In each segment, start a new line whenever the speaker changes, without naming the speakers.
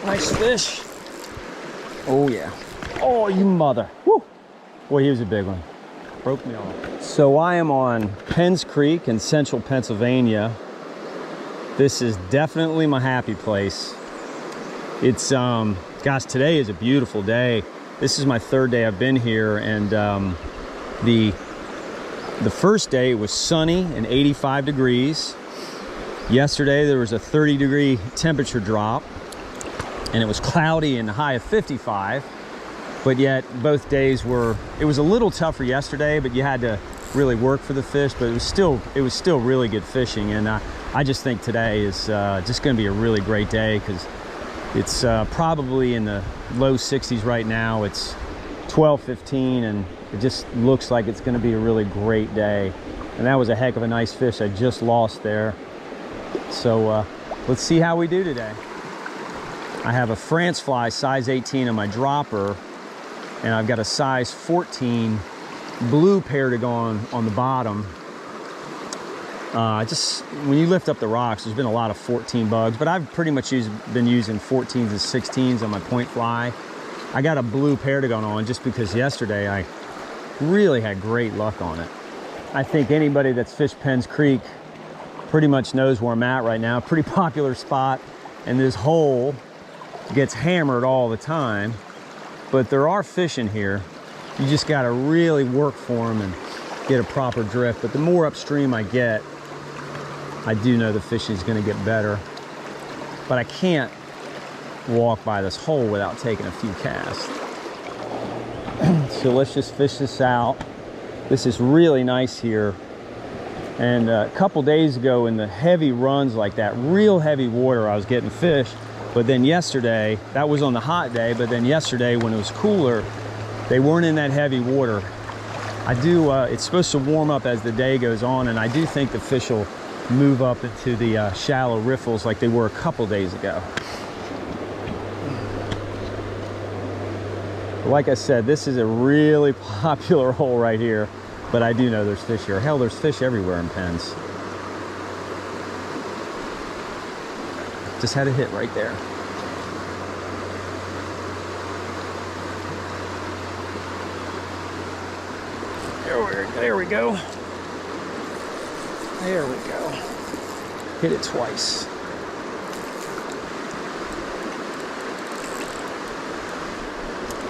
Nice fish. Oh yeah. Oh, you mother. Woo. Boy, he was a big one. Broke me off. So I am on Penns Creek in central Pennsylvania. This is definitely my happy place. It's, gosh, today is a beautiful day. This is my third day I've been here, and the first day was sunny and 85 degrees. Yesterday there was a 30-degree temperature drop, and it was cloudy and a high of 55. But yet both days it was a little tougher yesterday, but you had to really work for the fish, but it was still really good fishing. And I just think today is just going to be a really great day, because it's probably in the low 60s right now. It's 12:15, and it just looks like it's going to be a really great day. And that was a heck of a nice fish I just lost there. So let's see how we do today. I have a France fly size 18 on my dropper, and I've got a size 14 blue perdigon on the bottom. When you lift up the rocks, there's been a lot of 14 bugs, but I've pretty much been using 14s and 16s on my point fly. I got a blue perdigon on just because yesterday I really had great luck on it. I think anybody that's fished Penns Creek pretty much knows where I'm at right now. Pretty popular spot, and this hole gets hammered all the time. But there are fish in here. You just got to really work for them and get a proper drift. But the more upstream I get, I do know the fishing is going to get better. But I can't walk by this hole without taking a few casts. So let's just fish this out. This is really nice here. And a couple days ago, in the heavy runs like that, real heavy water, I was getting fish. But then yesterday, that was on the hot day, but then yesterday when it was cooler, they weren't in that heavy water. It's supposed to warm up as the day goes on, and I do think the fish will move up into the shallow riffles like they were a couple days ago. Like I said, this is a really popular hole right here, but I do know there's fish here. Hell, there's fish everywhere in Penns. Just had a hit right there. There we go. There we go. Hit it twice.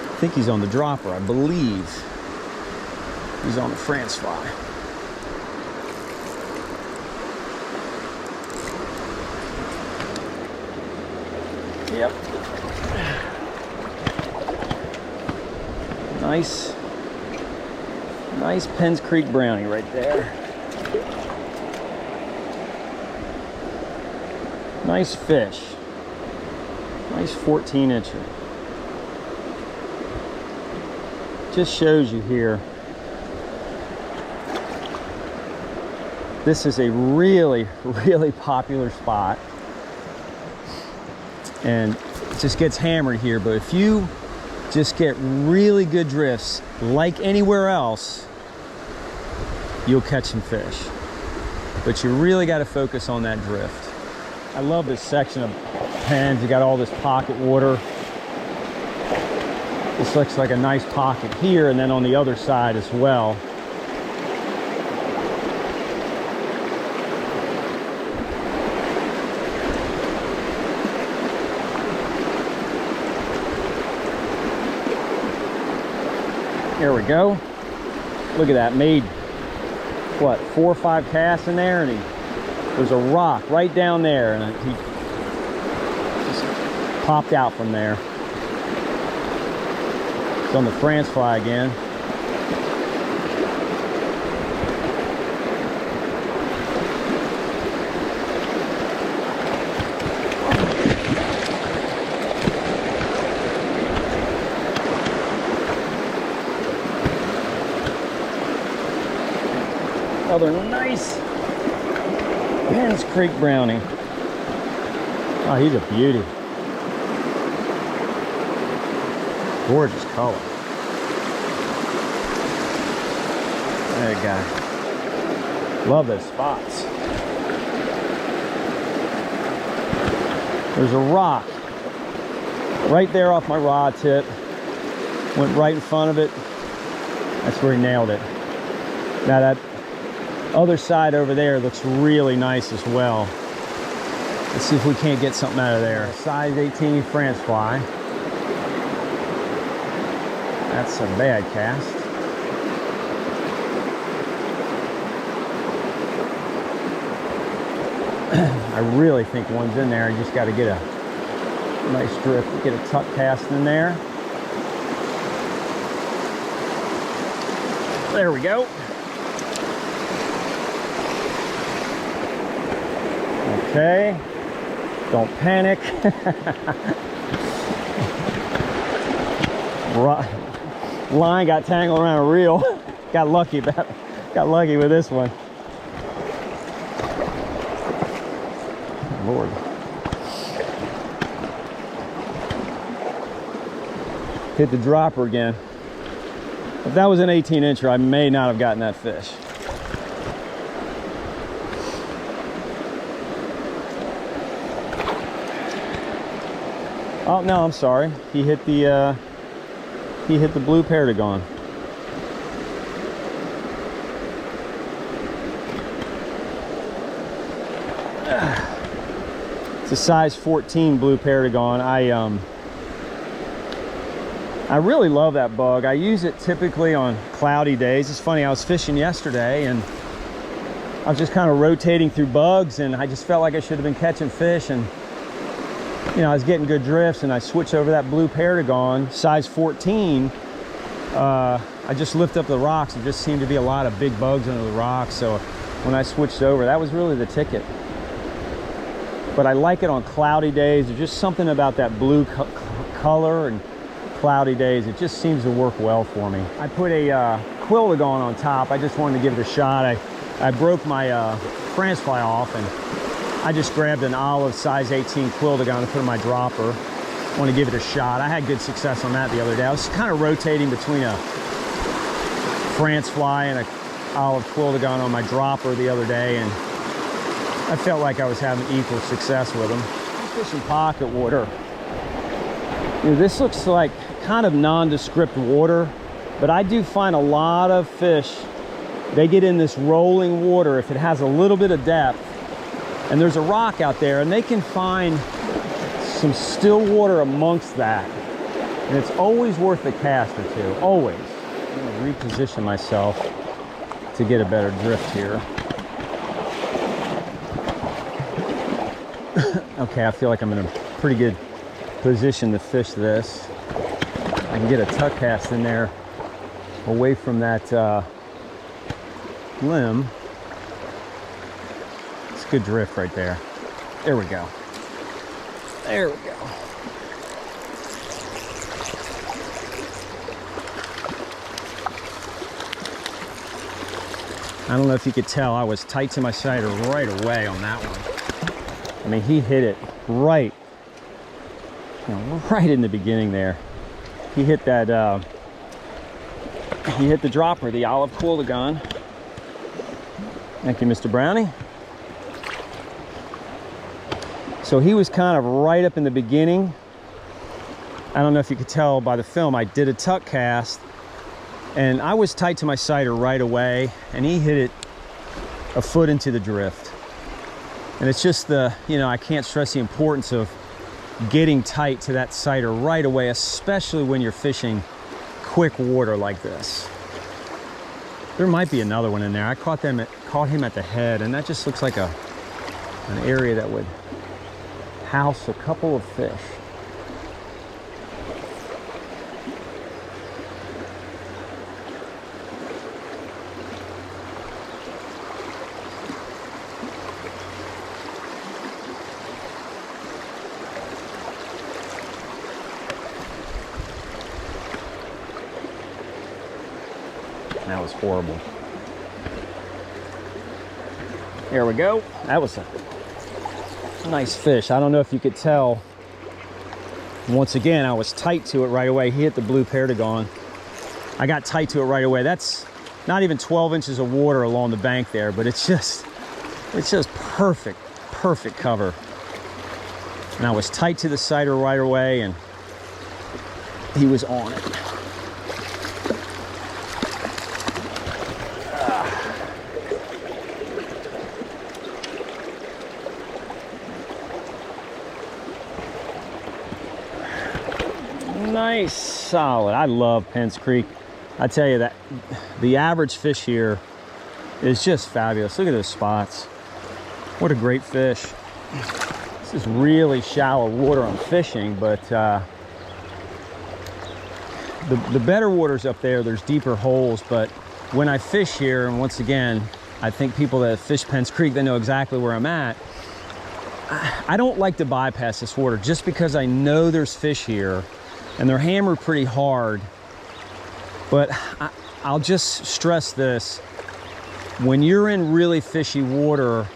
I think he's on the dropper. I believe he's on the France fly. Yep. Nice Penns Creek brownie right there. Nice fish. Nice 14-incher. Just shows you here. This is a really, really popular spot. And it just gets hammered here, but if you just get really good drifts like anywhere else, you'll catch some fish. But you really got to focus on that drift. I love this section of Penns. You got all this pocket water. This looks like a nice pocket here, and then on the other side as well. There we go. Look at that. Made, what, 4 or 5 casts in there, and there's a rock right down there, and he just popped out from there. It's on the France fly again. Another nice Penns Creek brownie. Oh, he's a beauty. Gorgeous color. There you go. Love those spots. There's a rock Right there off my rod tip. Went right in front of it. That's where he nailed it. Now that other side over there looks really nice as well. Let's see if we can't get something out of there. Size 18 France fly. That's a bad cast. I really think one's in there. I just got to get a nice drift, get a tuck cast in there. There we go. Okay, don't panic. Line got tangled around a reel. Got lucky with this one. Lord. Hit the dropper again. If that was an 18-incher, I may not have gotten that fish. Oh no, I'm sorry. He hit the blue perdigon. It's a size 14 blue perdigon. I really love that bug. I use it typically on cloudy days. It's funny, I was fishing yesterday and I was just kind of rotating through bugs and I just felt like I should have been catching fish, and you know, I was getting good drifts and I switched over that blue perdigon, size 14. I just lift up the rocks. There just seemed to be a lot of big bugs under the rocks. So when I switched over, that was really the ticket. But I like it on cloudy days. There's just something about that blue color and cloudy days. It just seems to work well for me. I put a quilldigon on top. I just wanted to give it a shot. I broke my France fly off and I just grabbed an olive size 18 quilldigon to put in my dropper. I want to give it a shot. I had good success on that the other day. I was kind of rotating between a France fly and a olive quilldigon on my dropper the other day, and I felt like I was having equal success with them. Fishing pocket water. You know, this looks like kind of nondescript water, but I do find a lot of fish, they get in this rolling water if it has a little bit of depth and there's a rock out there, and they can find some still water amongst that, and it's always worth a cast or two, always. I'm going to reposition myself to get a better drift here. Okay, I feel like I'm in a pretty good position to fish this. I can get a tuck cast in there away from that limb. It's a good drift right there. There we go. There we go. I don't know if you could tell, I was tight to my sighter right away on that one. I mean, he hit it right, you know, right in the beginning there. He hit that, he hit the dropper, the olive quilldigon. Thank you, Mr. Brownie. So he was kind of right up in the beginning. I don't know if you could tell by the film, I did a tuck cast and I was tight to my sighter right away, and he hit it a foot into the drift. And it's just the, you know, I can't stress the importance of getting tight to that sighter right away, especially when you're fishing quick water like this. There might be another one in there. I caught him at the head, and that just looks like an area that would house a couple of fish. That was horrible. There we go. That was a nice fish. I don't know if you could tell. Once again, I was tight to it right away. He hit the blue perdigon. I got tight to it right away. That's not even 12 inches of water along the bank there, but it's just perfect cover. And I was tight to the sighter right away, and he was on it. Nice, solid. I love Penns Creek. I tell you that the average fish here is just fabulous. Look at those spots. What a great fish. This is really shallow water I'm fishing, but the better waters up there, there's deeper holes. But when I fish here, and once again, I think people that fish Penns Creek, they know exactly where I'm at. I don't like to bypass this water just because I know there's fish here and they're hammered pretty hard. But I'll just stress this. When you're in really fishy water,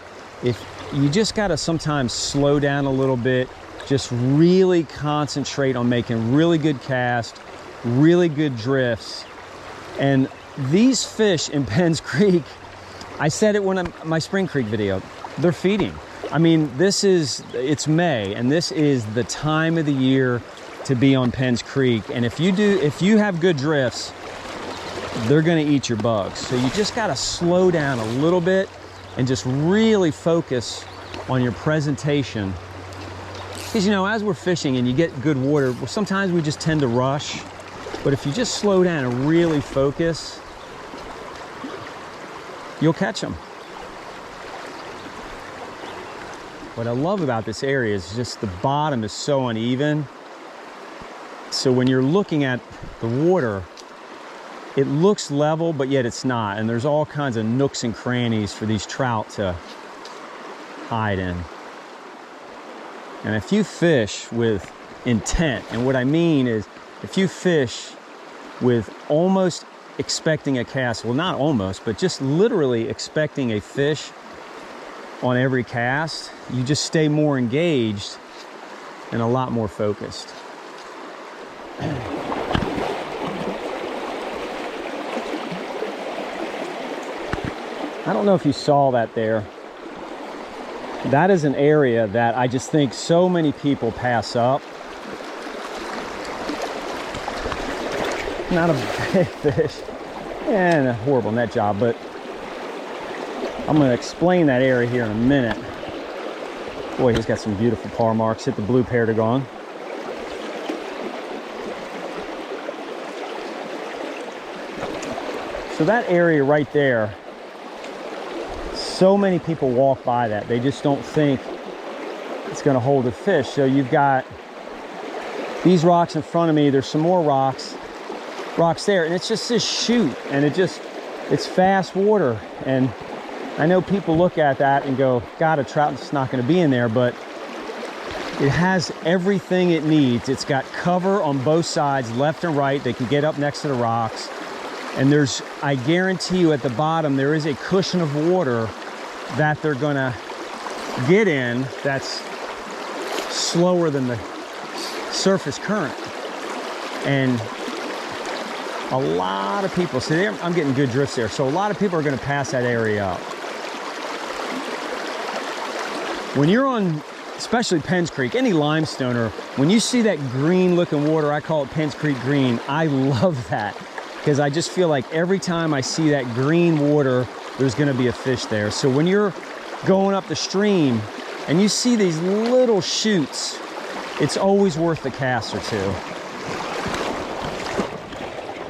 if you just gotta sometimes slow down a little bit, just really concentrate on making really good casts, really good drifts. And these fish in Penns Creek, I said it when my Spring Creek video, they're feeding. I mean, it's May, and this is the time of the year to be on Penns Creek. And if you have good drifts, they're gonna eat your bugs. So you just gotta slow down a little bit and just really focus on your presentation. Because, you know, as we're fishing and you get good water, sometimes we just tend to rush. But if you just slow down and really focus, you'll catch them. What I love about this area is just the bottom is so uneven. So when you're looking at the water, it looks level, but yet it's not. And there's all kinds of nooks and crannies for these trout to hide in. And if you fish with intent, and what I mean is if you fish with almost expecting a cast, well, not almost, but just literally expecting a fish on every cast, you just stay more engaged and a lot more focused. I don't know if you saw that there. That is an area that I just think so many people pass up. Not a big fish and a horrible net job, but I'm going to explain that area here in a minute. Boy, he's got some beautiful par marks. Hit the blue perdigon. So that area right there, so many people walk by that. They just don't think it's going to hold a fish. So you've got these rocks in front of me. There's some more rocks there, and it's just this chute, and it's fast water. And I know people look at that and go, God, a trout is just not going to be in there, but it has everything it needs. It's got cover on both sides, left and right. They can get up next to the rocks. And I guarantee you at the bottom, there is a cushion of water that they're gonna get in that's slower than the surface current. And a lot of people, see there, I'm getting good drifts there. So a lot of people are gonna pass that area up. When you're on, especially Penns Creek, any limestoner, when you see that green looking water, I call it Penns Creek green, I love that. Because I just feel like every time I see that green water, there's gonna be a fish there. So when you're going up the stream and you see these little chutes, it's always worth a cast or two.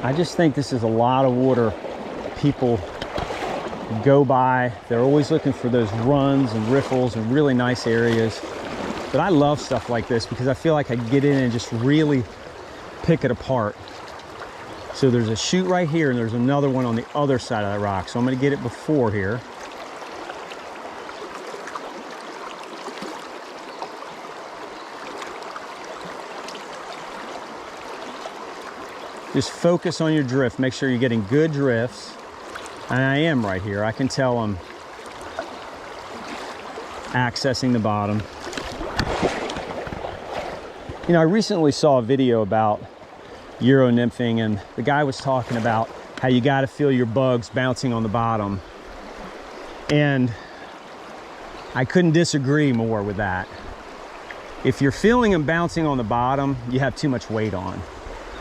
I just think this is a lot of water people go by. They're always looking for those runs and riffles and really nice areas. But I love stuff like this because I feel like I get in and just really pick it apart. So there's a chute right here, and there's another one on the other side of that rock. So I'm going to get it before here. Just focus on your drift. Make sure you're getting good drifts. And I am right here. I can tell I'm accessing the bottom. You know, I recently saw a video about Euro nymphing, and the guy was talking about how you got to feel your bugs bouncing on the bottom, and I couldn't disagree more with that. If you're feeling them bouncing on the bottom, you have too much weight on.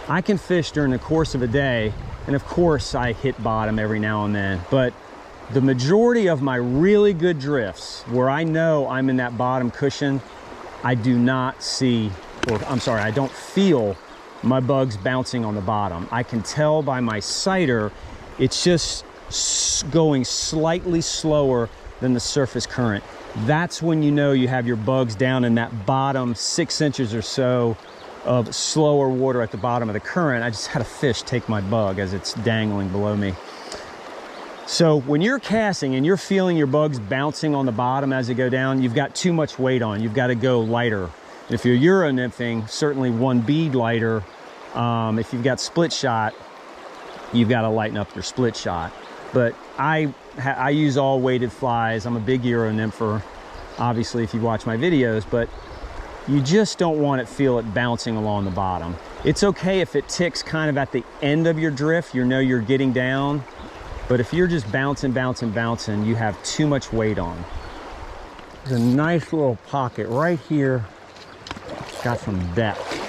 I can fish during the course of a day, and of course I hit bottom every now and then, but the majority of my really good drifts where I know I'm in that bottom cushion, I do not see, or I'm sorry, I don't feel my bugs bouncing on the bottom. I can tell by my sighter, it's just going slightly slower than the surface current. That's when you know you have your bugs down in that bottom 6 inches or so of slower water at the bottom of the current. I just had a fish take my bug as it's dangling below me. So when you're casting and you're feeling your bugs bouncing on the bottom as they go down, you've got too much weight on. You've got to go lighter. If you're Euro nymphing, certainly one bead lighter. If you've got split shot, you've got to lighten up your split shot. But I use all weighted flies. I'm a big Euro nympher, obviously, if you watch my videos, but you just don't want to feel it bouncing along the bottom. It's okay if it ticks kind of at the end of your drift, you know you're getting down, but if you're just bouncing, you have too much weight on. There's a nice little pocket right here. It's got some depth.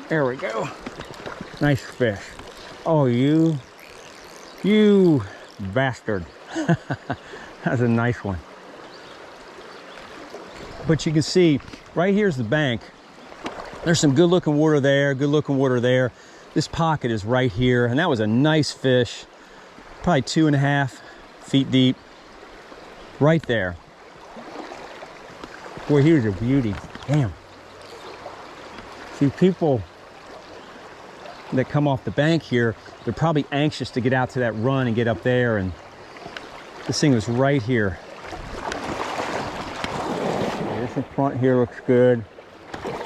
There we go. Nice fish. Oh, you bastard. That's a nice one. But you can see right here's the bank. There's some good looking water there, good looking water there. This pocket is right here, and that was a nice fish, probably 2.5 feet deep, right there. Boy, he was a beauty. Damn. See, people that come off the bank here, they're probably anxious to get out to that run and get up there, and this thing was right here. This in front here looks good.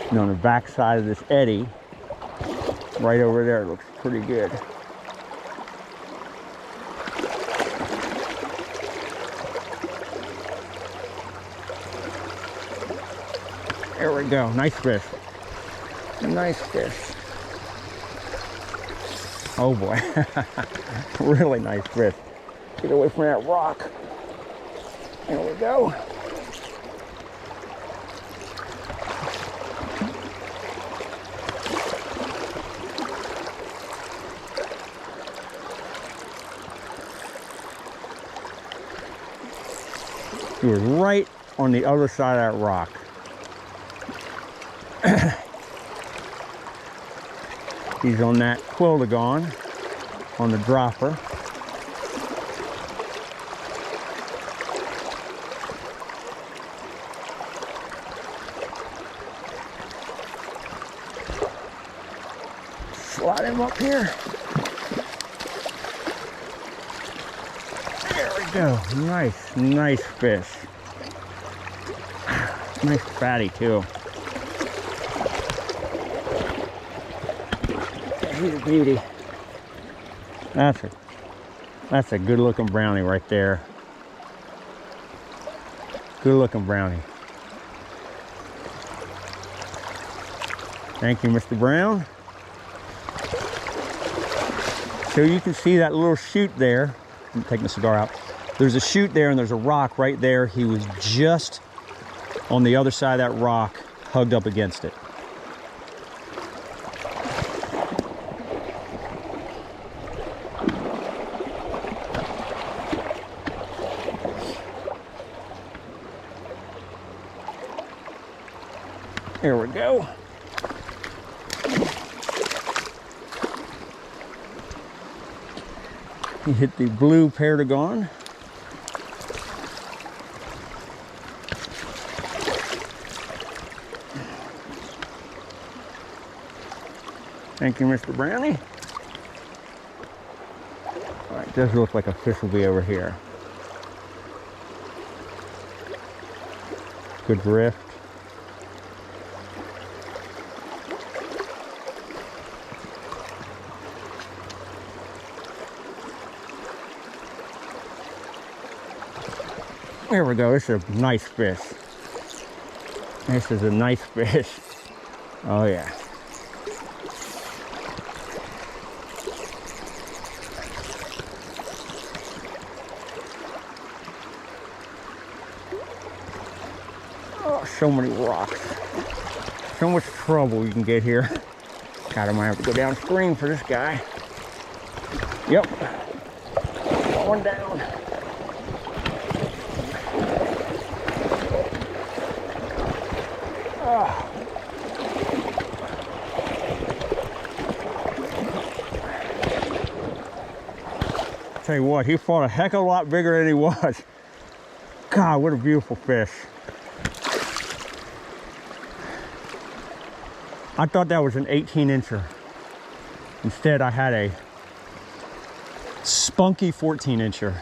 And on the back side of this eddy, right over there, looks pretty good. There we go, nice fish. A nice fish. Oh boy, really nice fish. Get away from that rock. There we go. He was right on the other side of that rock. He's on that quilldigon on the dropper. Slide him up here. There we go. Nice fish. Nice fatty too. He's a beauty. That's a good looking brownie right there. Good looking brownie. Thank you, Mr. Brown. So you can see that little chute there. I'm taking the cigar out. There's a chute there and there's a rock right there. He was just on the other side of that rock, hugged up against it. There we go. He hit the blue perdigon. Thank you, Mr. Brownie. All right, does look like a fish will be over here. Good drift. There we go. This is a nice fish. This is a nice fish. Oh yeah. so many rocks. So much trouble you can get here. God, I might have to go downstream for this guy. Yep. One down. Tell you what, he fought a heck of a lot bigger than he was. God, what a beautiful fish. I thought that was an 18-incher. Instead, I had a spunky 14-incher.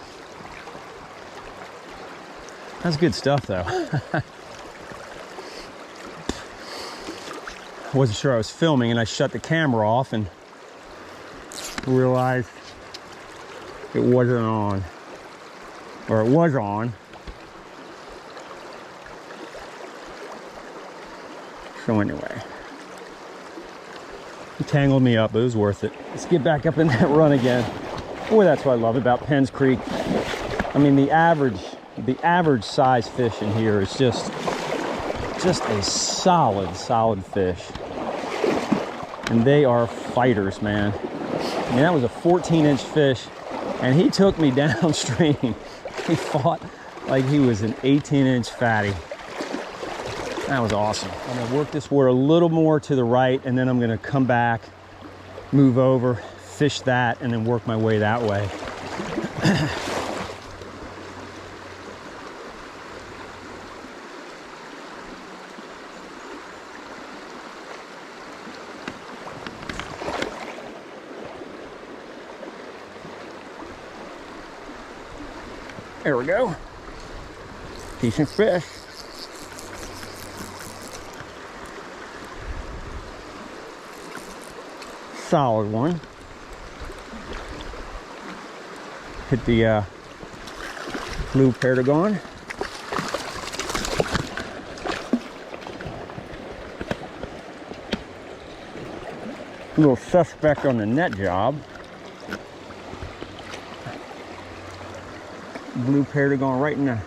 That's good stuff, though. I wasn't sure I was filming, and I shut the camera off and realized it wasn't on. Or it was on. So anyway, he tangled me up, but it was worth it. Let's get back up in that run again. Boy, that's what I love about Penns Creek. I mean, the average size fish in here is just a solid fish. And they are fighters, man. I mean, that was a 14-inch fish, and he took me downstream. He fought like he was an 18-inch fatty. That was awesome. I'm gonna work this water a little more to the right, and then I'm gonna come back, move over, fish that, and then work my way that way. There we go. Decent fish. Solid one. Hit the blue perdigon. A little suspect on the net job. Blue perdigon right in the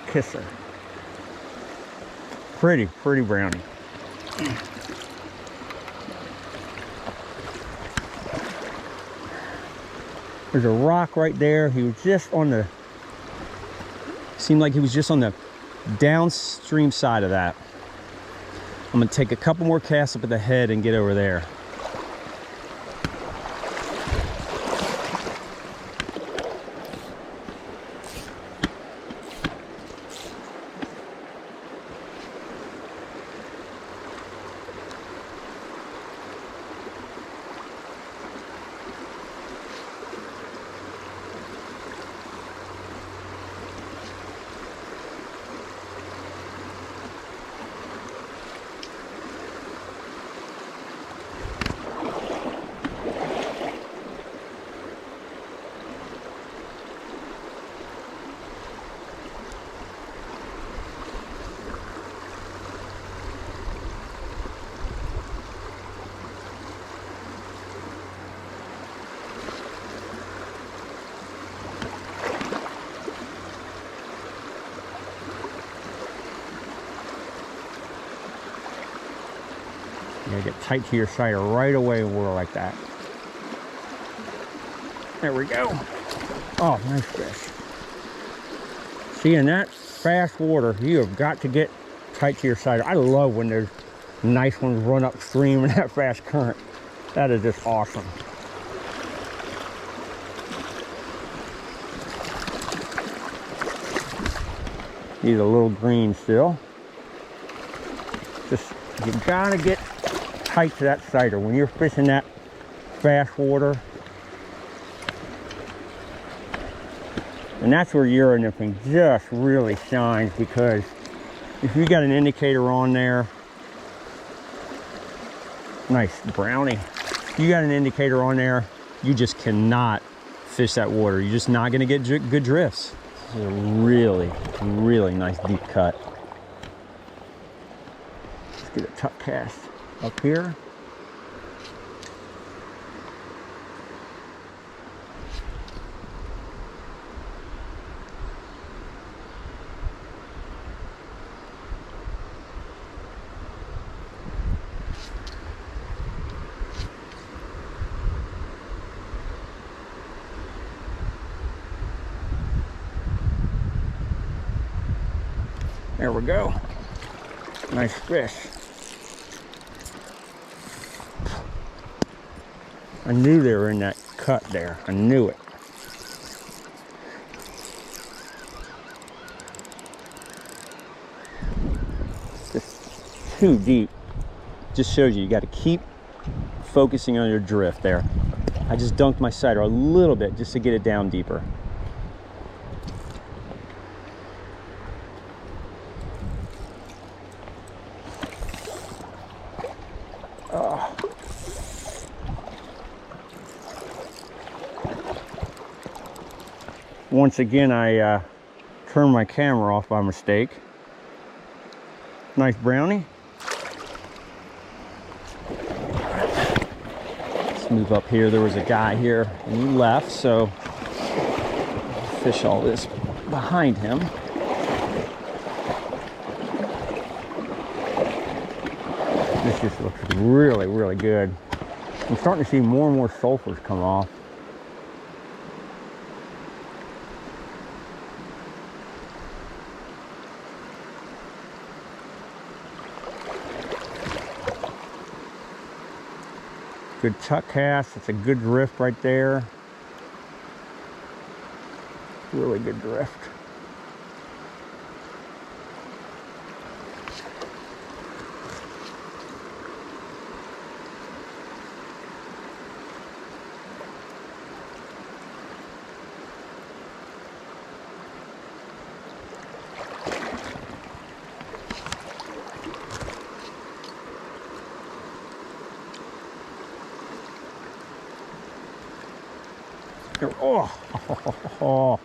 kisser. Pretty brownie. There's a rock right there. He was just on the, seemed like he was just on the downstream side of that. I'm gonna take a couple more casts up at the head and get over there. You gotta get tight to your sighter right away and whirl like that. There we go. Oh, nice fish. See, in that fast water, you have got to get tight to your sighter. I love when there's nice ones run upstream in that fast current. That is just awesome. He's a little green still. Just, you gotta get tight to that sighter when you're fishing that fast water. And that's where Euro nymphing just really shines, because if you got an indicator on there, nice brownie. If you got an indicator on there, you just cannot fish that water. You're just not gonna get good drifts. This is a really nice deep cut. Let's get a tuck cast up here. There we go. Nice fish. I knew they were in that cut there. I knew it. Just too deep. Just shows you got to keep focusing on your drift there. I just dunked my sighter a little bit just to get it down deeper. Oh. Once again, I turned my camera off by mistake. Nice brownie. Let's move up here. There was a guy here and he left, so I'll fish all this behind him. This just looks really, really good. I'm starting to see more and more sulfurs come off. Good chuck cast. It's a good drift right there. Really good drift. Oh.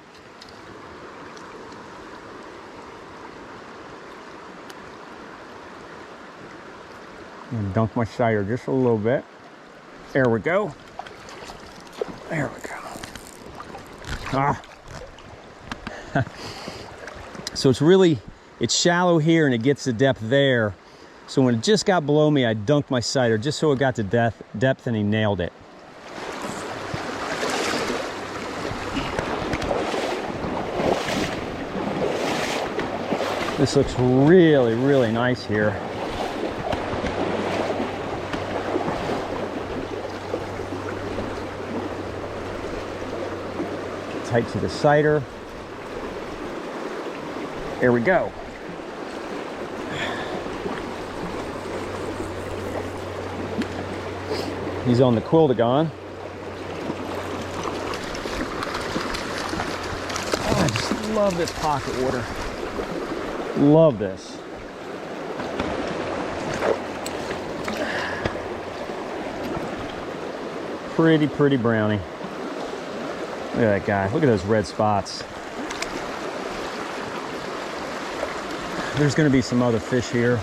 And dunk my sighter just a little bit. There we go. There we go. Ah. So it's shallow here and it gets the depth there. So when it just got below me, I dunked my sighter just so it got to depth and he nailed it. This looks really, really nice here. Tight to the sighter. There we go. He's on the quilldigon. Oh, I just love this pocket water. Love this. Pretty brownie. Look at that guy. Look at those red spots. There's going to be some other fish here.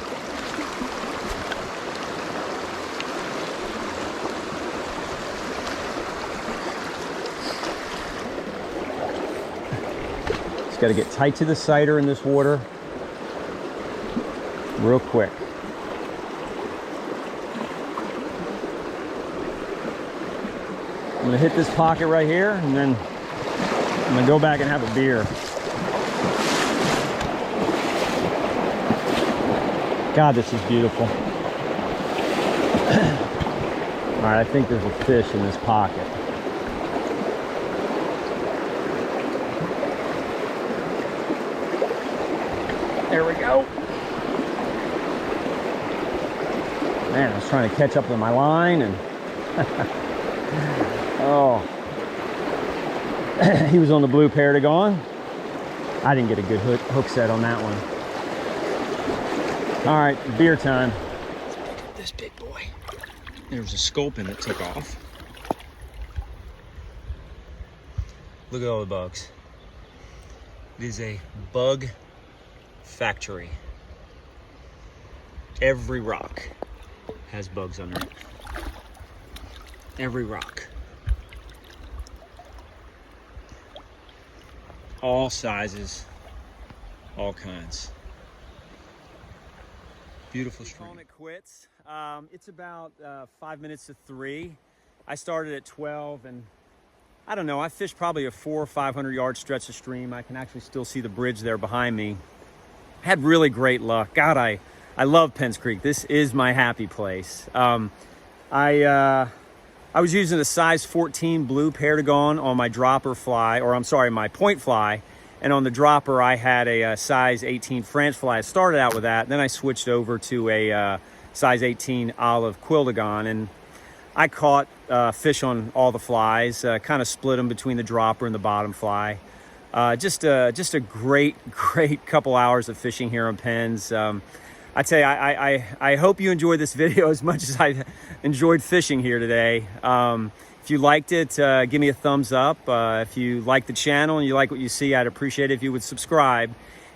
Just got to get tight to the sighter in this water. Real quick. I'm gonna hit this pocket right here and then I'm gonna go back and have a beer. God, this is beautiful. All right, I think there's a fish in this pocket. There we go. Man, I was trying to catch up with my line and oh, he was on the blue perdigon. I didn't get a good hook set on that one. All right, beer time. Let's pick up this big boy. There was a sculpin that took off. Look at all the bugs. It is a bug factory. Every rock has bugs under it. Every rock. All sizes, all kinds. Beautiful stream. Calling it quits. It's about 5 minutes to 3. I started at 12 and I don't know, I fished probably a 400 or 500 yard stretch of stream. I can actually still see the bridge there behind me. Had really great luck. God, I love Penns Creek. This is my happy place. I was using a size 14 blue perdigon on my dropper fly, or I'm sorry, my point fly. And on the dropper, I had a size 18 French fly. I started out with that. Then I switched over to a size 18 olive quilldigon. And I caught fish on all the flies, kind of split them between the dropper and the bottom fly. Just a great couple hours of fishing here on Penns. I tell you, I hope you enjoyed this video as much as I enjoyed fishing here today. If you liked it, give me a thumbs up. If you like the channel and you like what you see, I'd appreciate it if you would subscribe.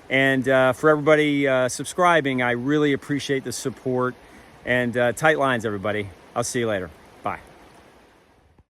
And for everybody subscribing, I really appreciate the support. And tight lines, everybody. I'll see you later.